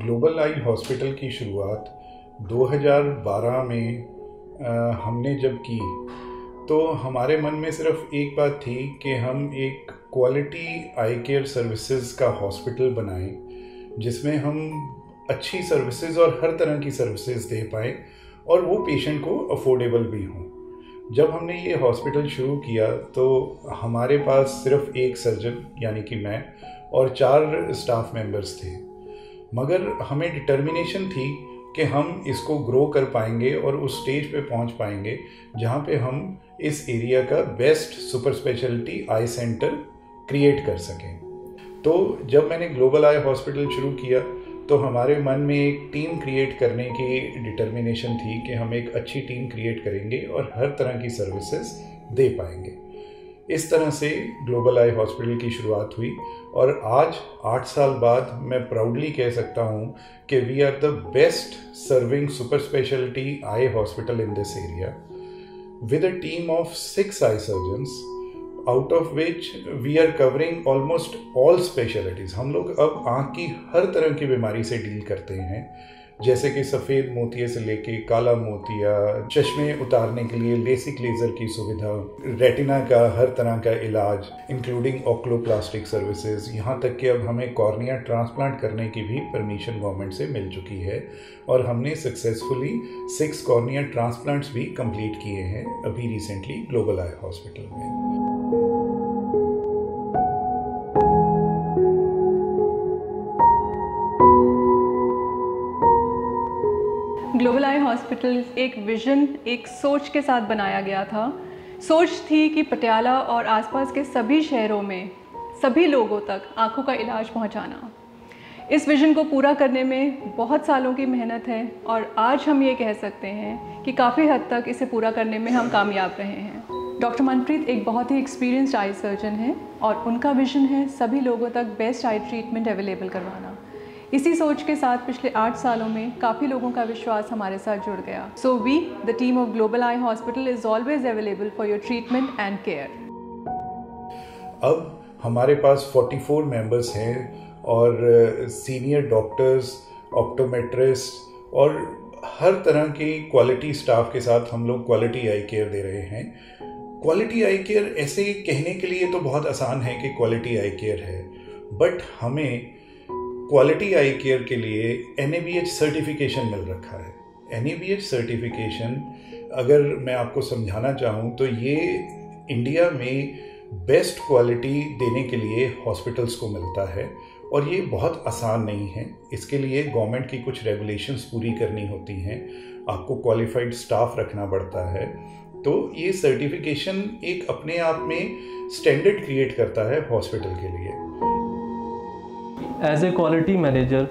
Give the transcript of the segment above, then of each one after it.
Global eye hospital की शुरुआत 2012 में हमने जब की तो हमारे मन में सिर्फ एक बात थी कि हम एक क्वालिटी आई केयर सर्विसेज का हॉस्पिटल बनाएं जिसमें हम अच्छी सर्विसेज और हर तरह की सर्विसेज दे पाएँ और वो पेशेंट को अफोर्डेबल भी हों। जब हमने ये हॉस्पिटल शुरू किया तो हमारे पास सिर्फ एक सर्जन यानी कि मैं और 4 स्टाफ मेंबर्स थे, मगर हमें डिटर्मिनेशन थी कि हम इसको ग्रो कर पाएंगे और उस स्टेज पे पहुंच पाएंगे जहां पे हम इस एरिया का बेस्ट सुपर स्पेशलिटी आई सेंटर क्रिएट कर सकें। तो जब मैंने ग्लोबल आई हॉस्पिटल शुरू किया तो हमारे मन में एक टीम क्रिएट करने की डिटर्मिनेशन थी कि हम एक अच्छी टीम क्रिएट करेंगे और हर तरह की सर्विसेज दे पाएंगे। इस तरह से ग्लोबल आई हॉस्पिटल की शुरुआत हुई और आज 8 साल बाद मैं प्राउडली कह सकता हूं कि we are the best serving super speciality eye hospital in this area with a team of 6 eye surgeons, out of which we are covering almost all specialties। हम लोग अब आँख की हर तरह की बीमारी से डील करते हैं, जैसे कि सफ़ेद मोतिये से लेके काला मोतिया, चश्मे उतारने के लिए लेसिक लेज़र की सुविधा, रेटिना का हर तरह का इलाज इंक्लूडिंग ऑक्लोप्लास्टिक सर्विसेज, यहाँ तक कि अब हमें कॉर्निया ट्रांसप्लांट करने की भी परमिशन गवर्नमेंट से मिल चुकी है और हमने सक्सेसफुली 6 कॉर्निया ट्रांसप्लांट्स भी कंप्लीट किए हैं अभी रिसेंटली ग्लोबल आई हॉस्पिटल में। ग्लोबल आई हॉस्पिटल एक विज़न, एक सोच के साथ बनाया गया था। सोच थी कि पटियाला और आसपास के सभी शहरों में सभी लोगों तक आँखों का इलाज पहुंचाना। इस विज़न को पूरा करने में बहुत सालों की मेहनत है और आज हम ये कह सकते हैं कि काफ़ी हद तक इसे पूरा करने में हम कामयाब रहे हैं। डॉक्टर मनप्रीत एक बहुत ही एक्सपीरियंस्ड आई सर्जन हैं और उनका विज़न है सभी लोगों तक बेस्ट आई ट्रीटमेंट अवेलेबल करवाना। इसी सोच के साथ पिछले 8 सालों में काफ़ी लोगों का विश्वास हमारे साथ जुड़ गया। So we the team of global eye hospital is always available for your treatment and care. अब हमारे पास 44 मेंबर्स हैं और सीनियर डॉक्टर्स, ऑप्टोमेट्रिस्ट और हर तरह की क्वालिटी स्टाफ के साथ हम लोग क्वालिटी आई केयर दे रहे हैं। क्वालिटी आई केयर ऐसे कहने के लिए तो बहुत आसान है कि क्वालिटी आई केयर है, बट हमें क्वालिटी आई केयर के लिए NABH सर्टिफिकेशन मिल रखा है। NABH सर्टिफिकेशन अगर मैं आपको समझाना चाहूँ तो ये इंडिया में बेस्ट क्वालिटी देने के लिए हॉस्पिटल्स को मिलता है और ये बहुत आसान नहीं है। इसके लिए गवर्नमेंट की कुछ रेगुलेशंस पूरी करनी होती हैं, आपको क्वालिफाइड स्टाफ रखना पड़ता है। तो ये सर्टिफिकेशन एक अपने आप में स्टैंडर्ड क्रिएट करता है हॉस्पिटल के लिए। As a quality manager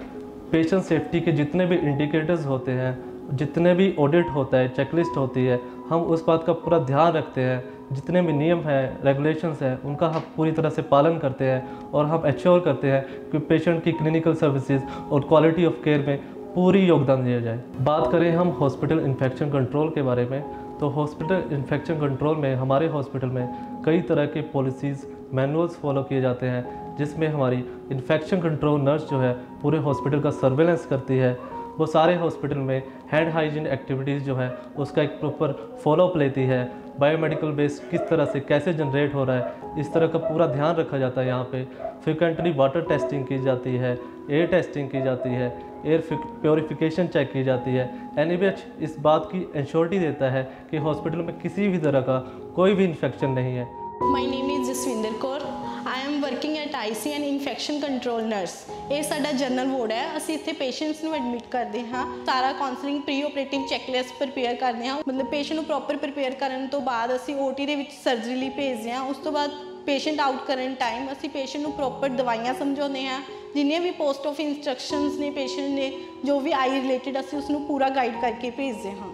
patient safety के जितने भी इंडिकेटर्स होते हैं, जितने भी ऑडिट होता है, चेकलिस्ट होती है, हम उस बात का पूरा ध्यान रखते हैं। जितने भी नियम हैं, रेगुलेशंस हैं, उनका हम पूरी तरह से पालन करते हैं और हम एश्योर करते हैं कि पेशेंट की क्लिनिकल सर्विसेज और क्वालिटी ऑफ केयर में पूरी योगदान दिया जाए। बात करें हम हॉस्पिटल इन्फेक्शन कंट्रोल के बारे में, तो हॉस्पिटल इन्फेक्शन कंट्रोल में हमारे हॉस्पिटल में कई तरह के पॉलिसीज़, मैनुअल्स फॉलो किए जाते हैं, जिसमें हमारी इन्फेक्शन कंट्रोल नर्स जो है पूरे हॉस्पिटल का सर्वेलेंस करती है। वो सारे हॉस्पिटल में हैंड हाइजीन एक्टिविटीज़ जो है उसका एक प्रॉपर फॉलोअप लेती है। बायोमेडिकल वेस्ट किस तरह से कैसे जनरेट हो रहा है, इस तरह का पूरा ध्यान रखा जाता है। यहाँ पे फ्रिक्वेंटली वाटर टेस्टिंग की जाती है, एयर टेस्टिंग की जाती है, एयर प्योरीफिकेशन चेक की जाती है। NABH इस बात की इंश्योरिटी देता है कि हॉस्पिटल में किसी भी तरह का कोई भी इन्फेक्शन नहीं है। My name is Jaswinder Kaur. I am working at IC and Infection Control Nurse। ਇਹ ਸਾਡਾ ਜਨਰਲ ਵਾਰਡ ਹੈ। ਅਸੀਂ ਇੱਥੇ ਪੇਸ਼ੈਂਟਸ ਨੂੰ ਐਡਮਿਟ ਕਰਦੇ ਹਾਂ, ਸਾਰਾ counselling pre operative checklist prepare ਕਰਦੇ ਹਾਂ। ਮਤਲਬ ਪੇਸ਼ੈਂਟ ਨੂੰ ਪ੍ਰੋਪਰ ਪ੍ਰਿਪੇਅਰ ਕਰਨ ਤੋਂ ਬਾਅਦ ਅਸੀਂ OT ਦੇ ਵਿੱਚ ਸਰਜਰੀ ਲਈ ਭੇਜਦੇ ਹਾਂ। ਉਸ ਤੋਂ ਬਾਅਦ ਪੇਸ਼ੈਂਟ ਆਊਟ ਕਰਨ ਟਾਈਮ ਅਸੀਂ ਪੇਸ਼ੈਂਟ ਨੂੰ ਪ੍ਰੋਪਰ ਦਵਾਈਆਂ ਸਮਝਾਉਂਦੇ ਹਾਂ। ਜਿੰਨੀਆਂ ਵੀ ਪੋਸਟ ਆਫ ਇੰਸਟਰਕਸ਼ਨਸ ਨੇ ਪੇਸ਼ੈਂਟ ਨੇ, ਜੋ ਵੀ ਆਈ ਰਿਲੇਟਡ, ਅਸੀਂ ਉਸ ਨੂੰ ਪੂਰਾ ਗਾਈਡ ਕਰਕੇ ਭੇਜਦੇ ਹਾਂ।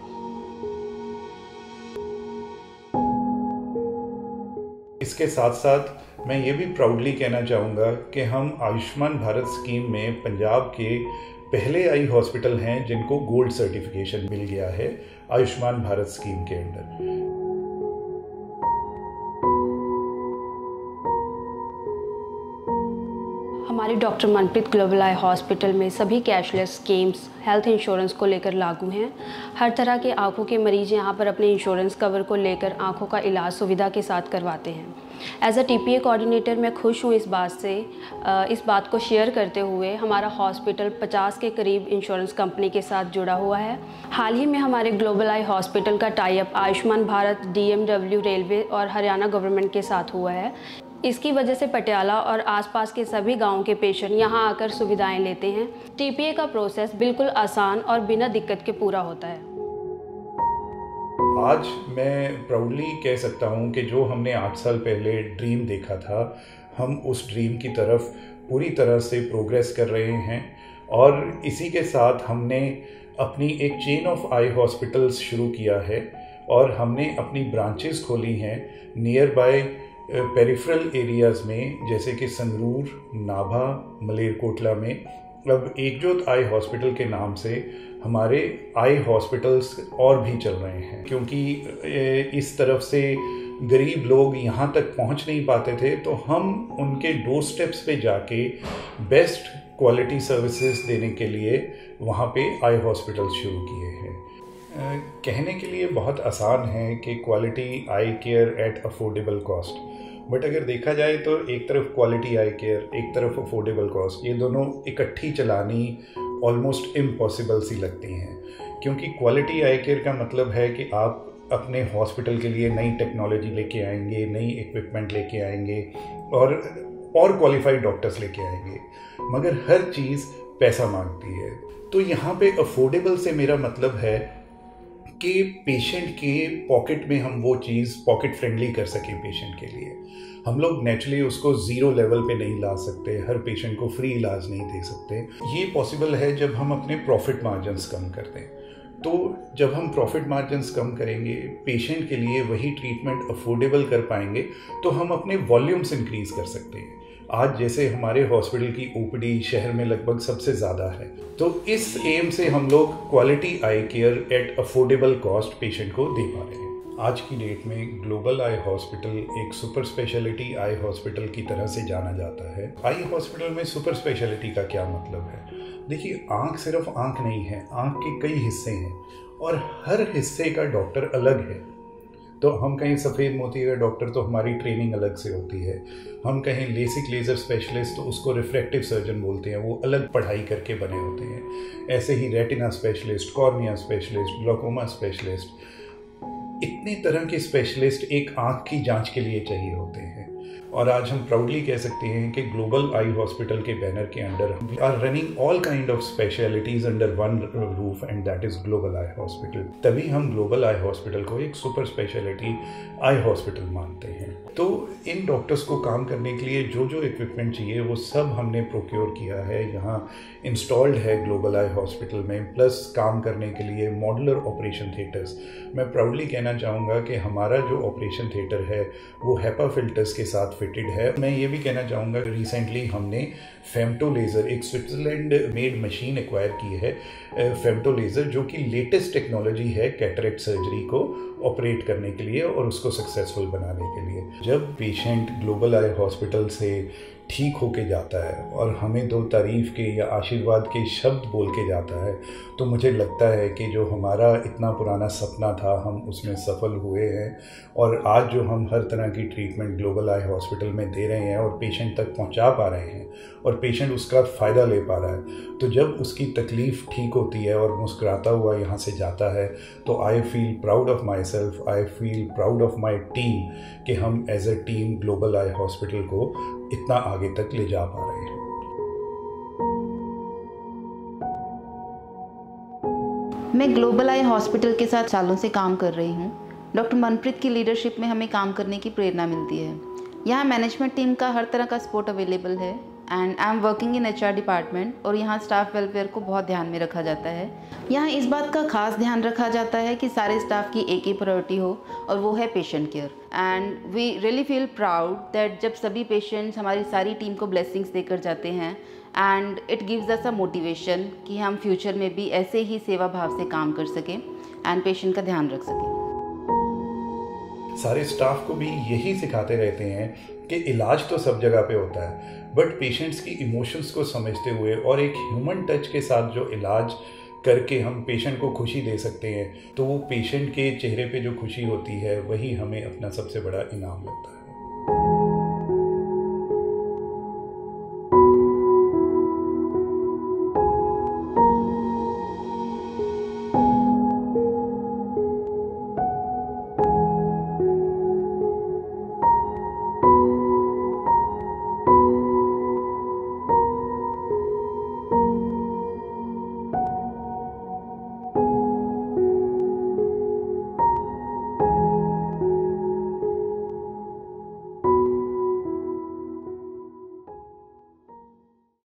इसके साथ साथ मैं ये भी प्राउडली कहना चाहूँगा कि हम आयुष्मान भारत स्कीम में पंजाब के पहले आई हॉस्पिटल हैं जिनको गोल्ड सर्टिफिकेशन मिल गया है आयुष्मान भारत स्कीम के अंडर। हमारे doctor Manpreet global eye hospital में सभी कैशलेस स्कीम्स हेल्थ इंश्योरेंस को लेकर लागू हैं। हर तरह के आँखों के मरीज़ यहाँ पर अपने इंश्योरेंस कवर को लेकर आँखों का इलाज सुविधा के साथ करवाते हैं। एज अ TPA कोऑर्डिनेटर मैं खुश हूँ इस बात को शेयर करते हुए। हमारा हॉस्पिटल 50 के करीब इंश्योरेंस कंपनी के साथ जुड़ा हुआ है। हाल ही में हमारे ग्लोबल आई हॉस्पिटल का tie up Ayushman Bharat, DMW, railway और हरियाणा गवर्नमेंट के साथ हुआ है। इसकी वजह से पटियाला और आसपास के सभी गांवों के पेशेंट यहां आकर सुविधाएं लेते हैं। TPA का प्रोसेस बिल्कुल आसान और बिना दिक्कत के पूरा होता है। आज मैं प्राउडली कह सकता हूं कि जो हमने 8 साल पहले ड्रीम देखा था, हम उस ड्रीम की तरफ पूरी तरह से प्रोग्रेस कर रहे हैं। और इसी के साथ हमने अपनी एक चेन ऑफ आई हॉस्पिटल्स शुरू किया है और हमने अपनी ब्रांचेस खोली हैं नियर बाय पेरिफेरल एरियाज़ में, जैसे कि संगरूर, नाभा, मलेरकोटला में। अब एकजोत आई हॉस्पिटल के नाम से हमारे आई हॉस्पिटल्स और भी चल रहे हैं, क्योंकि इस तरफ से गरीब लोग यहाँ तक पहुँच नहीं पाते थे, तो हम उनके डोर स्टेप्स पे जाके बेस्ट क्वालिटी सर्विसेज देने के लिए वहाँ पे आई हॉस्पिटल शुरू किए हैं। कहने के लिए बहुत आसान है कि quality I care at affordable cost, but अगर देखा जाए तो एक तरफ क्वालिटी आई केयर, एक तरफ अफोर्डेबल कॉस्ट, ये दोनों इकट्ठी चलानी ऑलमोस्ट इम्पॉसिबल सी लगती हैं। क्योंकि क्वालिटी आई केयर का मतलब है कि आप अपने हॉस्पिटल के लिए नई टेक्नोलॉजी लेके आएंगे, नई इक्विपमेंट लेके आएंगे और क्वालिफाइड डॉक्टर्स लेके आएंगे, मगर हर चीज़ पैसा मांगती है। तो यहाँ पे अफोर्डेबल से मेरा मतलब है कि पेशेंट के पॉकेट में हम वो चीज़ पॉकेट फ्रेंडली कर सकें पेशेंट के लिए। हम लोग नेचुरली उसको ज़ीरो लेवल पे नहीं ला सकते, हर पेशेंट को फ्री इलाज नहीं दे सकते। ये पॉसिबल है जब हम अपने प्रॉफिट मार्जिन्स कम कर दें। तो जब हम प्रॉफिट मार्जिन्स कम करेंगे, पेशेंट के लिए वही ट्रीटमेंट अफोर्डेबल कर पाएंगे, तो हम अपने वॉल्यूम्स इंक्रीज़ कर सकते हैं। आज जैसे हमारे हॉस्पिटल की OPD शहर में लगभग सबसे ज़्यादा है, तो इस एम से हम लोग quality I care at affordable cost patient को दे पा रहे हैं। आज की डेट में ग्लोबल आई हॉस्पिटल एक सुपर स्पेशलिटी आई हॉस्पिटल की तरह से जाना जाता है। आई हॉस्पिटल में सुपर स्पेशलिटी का क्या मतलब है? देखिए, आँख सिर्फ आँख नहीं है, आँख के कई हिस्से हैं और हर हिस्से का डॉक्टर अलग है। तो हम कहीं सफ़ेद मोती का डॉक्टर, तो हमारी ट्रेनिंग अलग से होती है। हम कहीं लेसिक लेज़र स्पेशलिस्ट, तो उसको रिफ्रैक्टिव सर्जन बोलते हैं, वो अलग पढ़ाई करके बने होते हैं। ऐसे ही retina specialist, cornea specialist, glaucoma specialist, इतने तरह के स्पेशलिस्ट एक आँख की जांच के लिए चाहिए होते हैं। और आज हम प्राउडली कह सकते हैं कि ग्लोबल आई हॉस्पिटल के बैनर के under we are running all kind of specialities under one roof, and that is global eye hospital. तभी हम ग्लोबल आई हॉस्पिटल को एक सुपर स्पेशलिटी आई हॉस्पिटल मानते हैं। तो इन डॉक्टर्स को काम करने के लिए जो जो इक्विपमेंट चाहिए वो सब हमने प्रोक्योर किया है, यहाँ इंस्टॉल्ड है ग्लोबल आई हॉस्पिटल में। प्लस काम करने के लिए मॉड्यूलर ऑपरेशन थिएटर्स। मैं प्राउडली कहना चाहूँगा कि हमारा जो ऑपरेशन थिएटर है वो HEPA फिल्टर्स के साथ फिटेड है। मैं ये भी कहना चाहूँगा कि रिसेंटली हमने फेमटो लेज़र, एक स्विट्ज़रलैंड मेड मशीन एक्वायर की है, फेमटो लेज़र, जो कि लेटेस्ट टेक्नोलॉजी है कैटरेक्ट सर्जरी को ऑपरेट करने के लिए और उसको सक्सेसफुल बनाने के लिए। जब पेशेंट ग्लोबल आई हॉस्पिटल से ठीक होके जाता है और हमें दो तारीफ़ के या आशीर्वाद के शब्द बोल के जाता है, तो मुझे लगता है कि जो हमारा इतना पुराना सपना था हम उसमें सफल हुए हैं। और आज जो हम हर तरह की ट्रीटमेंट ग्लोबल आई हॉस्पिटल में दे रहे हैं और पेशेंट तक पहुंचा पा रहे हैं और पेशेंट उसका फ़ायदा ले पा रहा है, तो जब उसकी तकलीफ़ ठीक होती है और मुस्कुराता हुआ यहाँ से जाता है, तो I feel proud of my self, I feel proud of my team कि हम as a team global eye hospital को इतना आगे तक ले जा पा रहे हैं। मैं ग्लोबल आई हॉस्पिटल के साथ सालों से काम कर रही हूँ। डॉक्टर मनप्रीत की लीडरशिप में हमें काम करने की प्रेरणा मिलती है। यहाँ मैनेजमेंट टीम का हर तरह का सपोर्ट अवेलेबल है and I am working in HR department, और यहाँ स्टाफ वेलफेयर को बहुत ध्यान में रखा जाता है। यहाँ इस बात का खास ध्यान रखा जाता है कि सारे स्टाफ की एक ही प्रायोरिटी हो और वो है patient care. And we really feel proud that जब सभी पेशेंट्स हमारी सारी टीम को ब्लेसिंग्स देकर जाते हैं, and it gives us a motivation कि हम फ्यूचर में भी ऐसे ही सेवा भाव से काम कर सकें एंड पेशेंट का ध्यान रख सकें। सारे स्टाफ को भी यही सिखाते रहते हैं कि इलाज तो सब जगह पे होता है, बट पेशेंट्स की इमोशंस को समझते हुए और एक ह्यूमन टच के साथ जो इलाज करके हम पेशेंट को खुशी दे सकते हैं, तो वो पेशेंट के चेहरे पे जो खुशी होती है वही हमें अपना सबसे बड़ा इनाम लगता है।